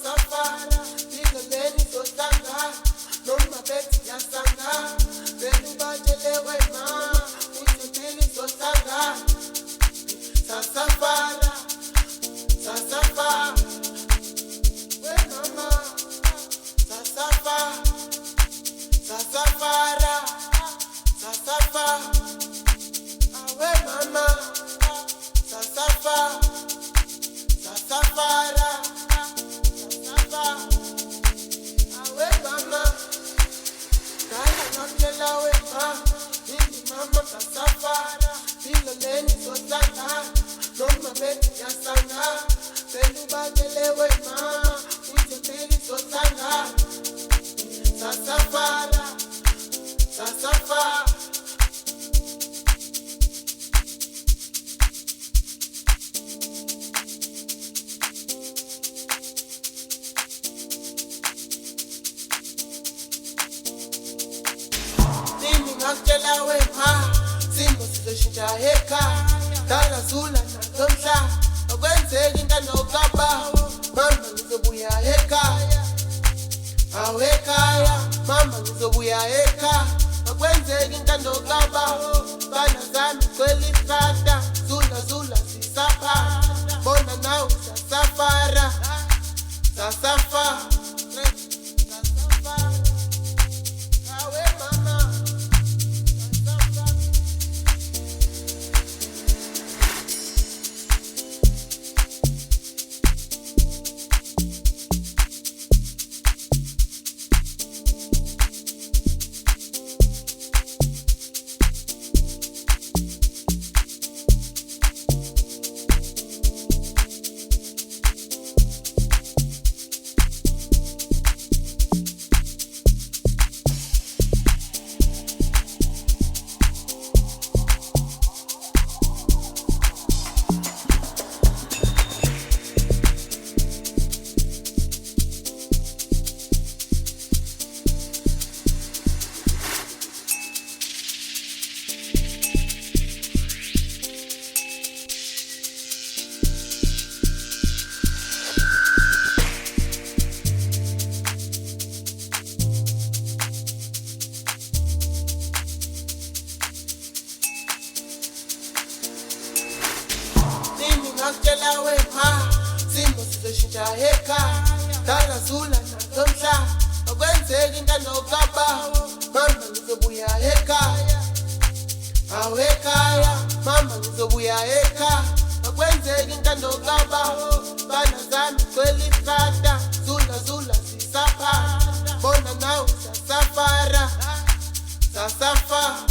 sasafara niloleni sosanga noma bethi yasanga belubatshelewe ma uthempeli sosanga sasafara sasafara we mama sasafara sasafara sasafara we mama sasafara sasafara sasafara we mama kaya ngamtshela we ma ini mama sasafara niloleni sosanga noma bethi yasanga belubatshelewe ma uthempeli sosanga sasafara sasafara ngakutshela wema simo sizoshintsha ekhaya dala zula nanomhla akwenzeki ntanokaba mama ngizobuya ekhaya awekhaya mama ngizobuya ekhaya akwenzeki ntanokaba bana zami cwela ikhata zula sisapha bona nawe sasafara sasafara ngakutshela wema simo sizoshintsha ekhaya dala zula nanomhla akwenzeki ntanokaba mama ngizobuya ekhaya awekhaya mama ngizobuya ekhaya akwenzeki ntanokaba bana zami cwela ikhata zula sisapha bona nawe sasafara sasafara